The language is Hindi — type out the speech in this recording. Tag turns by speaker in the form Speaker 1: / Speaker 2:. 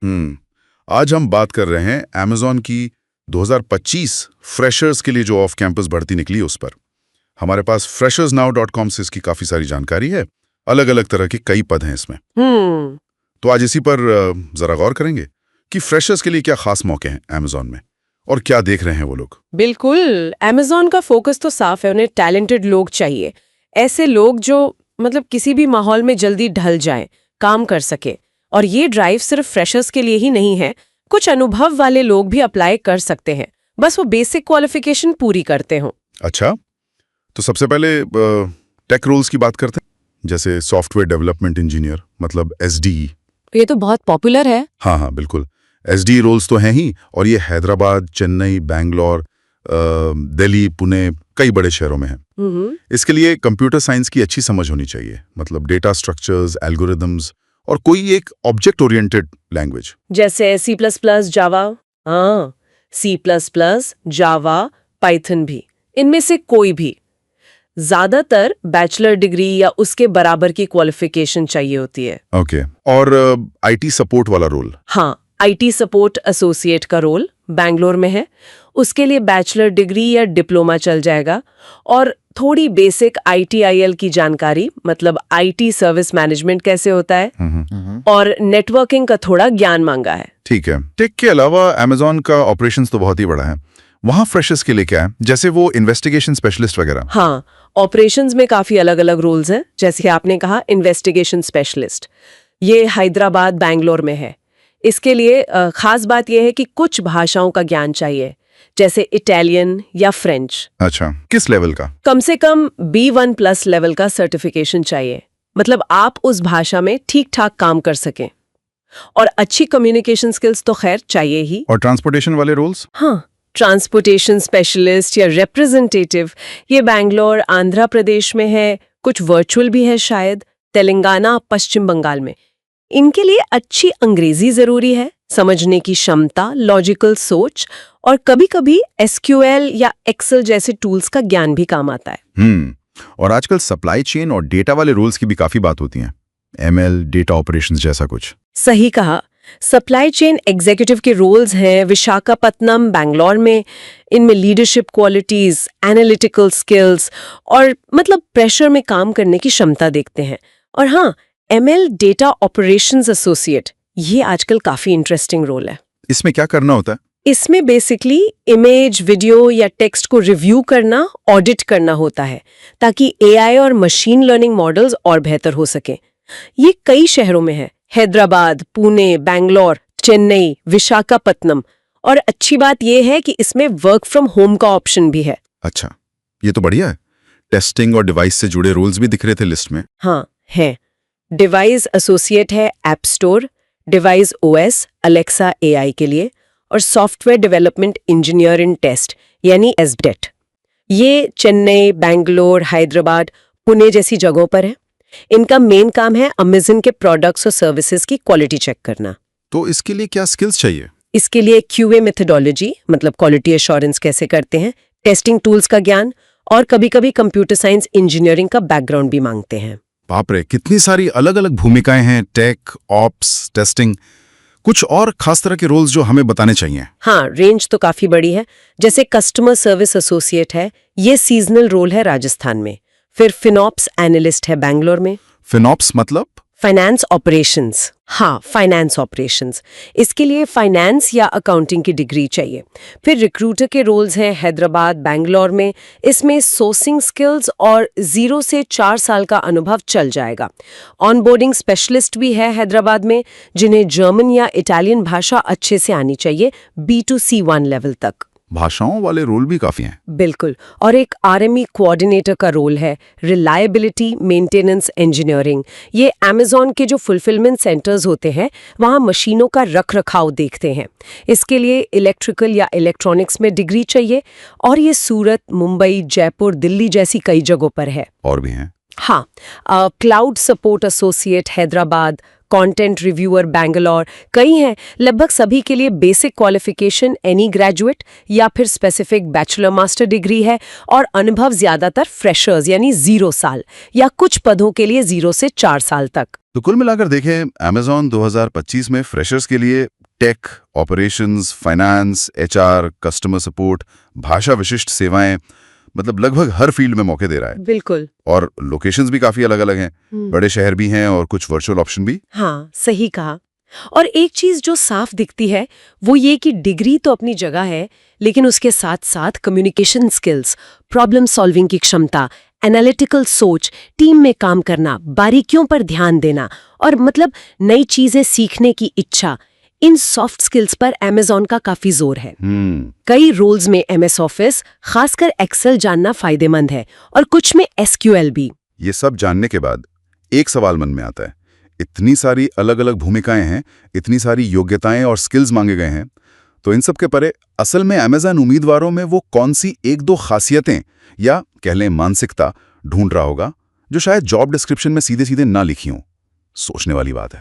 Speaker 1: आज हम बात कर रहे हैं Amazon की 2025 फ्रेशर्स के लिए जो ऑफ कैंपस भर्ती निकली उस पर। हमारे पास freshersnow.com से इसकी काफी सारी जानकारी है। अलग अलग तरह के कई पद हैं इसमें। तो आज इसी पर जरा गौर करेंगे कि फ्रेशर्स के लिए क्या खास मौके हैं Amazon में और क्या देख रहे हैं वो लोग।
Speaker 2: बिल्कुल, Amazon का फोकस तो साफ है, उन्हें टैलेंटेड लोग चाहिए। ऐसे लोग जो किसी भी माहौल में जल्दी ढल जाएं, काम कर सके। और ये ड्राइव सिर्फ फ्रेशर्स के लिए ही नहीं है, कुछ अनुभव वाले लोग भी अप्लाई कर सकते हैं, बस वो बेसिक क्वालिफिकेशन पूरी करते हो।
Speaker 1: अच्छा, तो सबसे पहले टेक रोल्स की बात करते हैं, जैसे सॉफ्टवेयर डेवलपमेंट इंजीनियर मतलब SDE।
Speaker 2: ये तो बहुत पॉपुलर है।
Speaker 1: हाँ, बिल्कुल। SDE रोल्स तो हैं ही, और ये हैदराबाद, चेन्नई, बैंगलोर, दिल्ली, पुणे, कई बड़े शहरों में है। इसके लिए कंप्यूटर साइंस की अच्छी समझ होनी चाहिए, मतलब डेटा स्ट्रक्चर्स, एल्गोरिदम्स और कोई एक ऑब्जेक्ट ओरिएंटेड लैंग्वेज
Speaker 2: जैसे C++, जावा। हाँ, C++, जावा, पाइथन भी, इनमें से कोई भी। ज्यादातर बैचलर डिग्री या उसके बराबर की क्वालिफिकेशन चाहिए होती है।
Speaker 1: ओके। और IT सपोर्ट वाला रोल?
Speaker 2: हाँ, IT सपोर्ट एसोसिएट का रोल बैंगलोर में है। उसके लिए बैचलर डिग्री या डिप्लोमा चल जाएगा, और थोड़ी बेसिक ITIL की जानकारी, मतलब IT सर्विस मैनेजमेंट कैसे होता है, और नेटवर्किंग का थोड़ा ज्ञान मांगा है।
Speaker 1: ठीक है। टेक के अलावा Amazon का ऑपरेशंस तो बहुत ही बड़ा है। वहाँ फ्रेशर्स के लिए क्या है, जैसे वो इन्वेस्टिगेशन स्पेशलिस्ट वगैरह?
Speaker 2: हाँ, ऑपरेशंस में काफी अलग अलग रोल्स हैं। जैसे आपने कहा, इन्वेस्टिगेशन स्पेशलिस्ट, ये हैदराबाद, बैंगलोर में है। इसके लिए खास बात यह है कि कुछ भाषाओं का ज्ञान चाहिए, जैसे इटालियन या फ्रेंच।
Speaker 1: अच्छा, किस लेवल का?
Speaker 2: कम से कम B1+ लेवल का सर्टिफिकेशन चाहिए, मतलब आप उस भाषा में ठीक ठाक काम कर सकें। और अच्छी कम्युनिकेशन स्किल्स तो खैर चाहिए ही।
Speaker 1: और ट्रांसपोर्टेशन वाले रोल्स?
Speaker 2: हाँ, ट्रांसपोर्टेशन स्पेशलिस्ट या रिप्रेजेंटेटिव, ये बैंगलोर, आंध्र प्रदेश में है, कुछ वर्चुअल भी है शायद, तेलंगाना, पश्चिम बंगाल में। इनके लिए अच्छी अंग्रेजी जरूरी है, समझने की क्षमता, लॉजिकल सोच, और कभी-कभी SQL या एक्सेल जैसे टूल्स का ज्ञान भी काम आता है।
Speaker 1: और आजकल सप्लाई चेन और डेटा वाले रोल्स की भी काफी बात होती है, ML, डेटा ऑपरेशंस जैसा कुछ।
Speaker 2: सही कहा। सप्लाई चेन एग्जीक्यूटिव के रोल्स हैं विशाखापत्तनम, बैंगलोर में। इनमें लीडरशिप क्वालिटीज, एनालिटिकल स्किल्स और प्रेशर में काम करने की क्षमता देखते हैं। और हाँ, ML डेटा ऑपरेशंस एसोसिएट, ये आजकल काफी इंटरेस्टिंग रोल है।
Speaker 1: इसमें क्या करना होता है?
Speaker 2: इसमें बेसिकली इमेज, वीडियो या टेक्स्ट को रिव्यू करना, ऑडिट करना होता है, ताकि AI और मशीन लर्निंग मॉडल्स और बेहतर हो सके। ये कई शहरों में है, हैदराबाद, पुणे, बैंगलोर, चेन्नई, विशाखापत्तनम। और अच्छी बात यह है कि इसमें वर्क फ्रॉम होम का ऑप्शन भी है।
Speaker 1: अच्छा, ये तो बढ़िया है। टेस्टिंग और डिवाइस से जुड़े रोल्स भी दिख रहे थे लिस्ट में।
Speaker 2: हाँ, है। डिवाइस एसोसिएट है app store, device OS, Alexa AI के लिए, और software development engineer in test यानी SDET। ये चेन्नई, बैंगलोर, हैदराबाद, पुणे जैसी जगहों पर है। इनका मेन काम है Amazon के प्रोडक्ट्स और सर्विसेज की क्वालिटी चेक करना।
Speaker 1: तो इसके लिए क्या स्किल्स चाहिए?
Speaker 2: इसके लिए QA मेथोडोलॉजी, मतलब क्वालिटी एश्योरेंस कैसे करते हैं, टेस्टिंग टूल्स का ज्ञान, और कभी-कभी कंप्यूटर साइंस इंजीनियरिंग का बैकग्राउंड भी मांगते हैं।
Speaker 1: बाप रे, कितनी सारी अलग अलग भूमिकाएं हैं, टेक, ऑप्स, टेस्टिंग। कुछ और खास तरह के रोल्स जो हमें बताने चाहिए?
Speaker 2: हाँ, रेंज तो काफी बड़ी है। जैसे कस्टमर सर्विस एसोसिएट है, ये सीजनल रोल है राजस्थान में। फिर फिनॉप्स एनालिस्ट है बैंगलोर में।
Speaker 1: फिनॉप्स मतलब?
Speaker 2: Finance operations. हाँ, फाइनेंस ऑपरेशंस। इसके लिए फाइनेंस या अकाउंटिंग की डिग्री चाहिए। फिर रिक्रूटर के रोल्स हैं हैदराबाद, बैंगलोर में। इसमें सोर्सिंग स्किल्स और 0 से 4 साल का अनुभव चल जाएगा। ऑनबोर्डिंग स्पेशलिस्ट भी है हैदराबाद में, जिन्हें जर्मन या इटालियन भाषा अच्छे से आनी चाहिए, B2 C1 लेवल तक।
Speaker 1: भाषाओं वाले रोल भी काफी हैं।
Speaker 2: बिल्कुल। और एक RME कोऑर्डिनेटर का रोल है, रिलायबिलिटी मेंटेनेंस इंजीनियरिंग। ये Amazon के जो फुलफिलमेंट सेंटर्स होते हैं, वहाँ मशीनों का रख रखाव देखते हैं। इसके लिए इलेक्ट्रिकल या इलेक्ट्रॉनिक्स में डिग्री चाहिए, और ये सूरत, मुंबई, जयपुर, दिल्ली जैसी कई जगहों पर है।
Speaker 1: और भी हैं?
Speaker 2: हाँ, cloud support associate Hyderabad, content reviewer Bangalore, कई हैं। लगभग सभी के लिए बेसिक क्वालिफिकेशन एनी ग्रेजुएट या फिर स्पेसिफिक बैचलर मास्टर डिग्री है, और अनुभव ज्यादातर फ्रेशर्स यानी 0 साल या कुछ पदों के लिए 0 से 4 साल तक।
Speaker 1: तो कुल मिलाकर देखें, Amazon 2025 में फ्रेशर्स के लिए tech, operations, finance, HR, customer support, भाषा विशिष्ट सेवाएं, मतलब लगभग हर फील्ड में मौके दे रहा है।
Speaker 2: बिल्कुल।
Speaker 1: और लोकेशंस भी काफी अलग-अलग हैं, बड़े शहर भी हैं और कुछ वर्चुअल ऑप्शन भी।
Speaker 2: हाँ, सही कहा। और एक चीज जो साफ दिखती है वो ये कि डिग्री तो अपनी जगह है, लेकिन उसके साथ साथ कम्युनिकेशन स्किल्स, प्रॉब्लम सॉल्विंग की क्षमता, एनालिटिकल सोच, टीम में काम करना, बारीकियों पर ध्यान देना और मतलब नई चीजें सीखने की इच्छा, इन सॉफ्ट स्किल्स पर Amazon का काफी जोर है। कई रोल्स में MS ऑफिस, खासकर एक्सेल जानना फायदेमंद है, और कुछ में SQL भी।
Speaker 1: ये सब जानने के बाद एक सवाल मन में आता है, इतनी सारी अलग अलग भूमिकाएं हैं, इतनी सारी योग्यताएं और स्किल्स मांगे गए हैं, तो इन सब के परे असल में Amazon उम्मीदवारों में वो कौन सी एक दो खासियतें या कह लें मानसिकता ढूंढ रहा होगा जो शायद जॉब डिस्क्रिप्शन में सीधे सीधे ना लिखी हों। सोचने वाली बात है।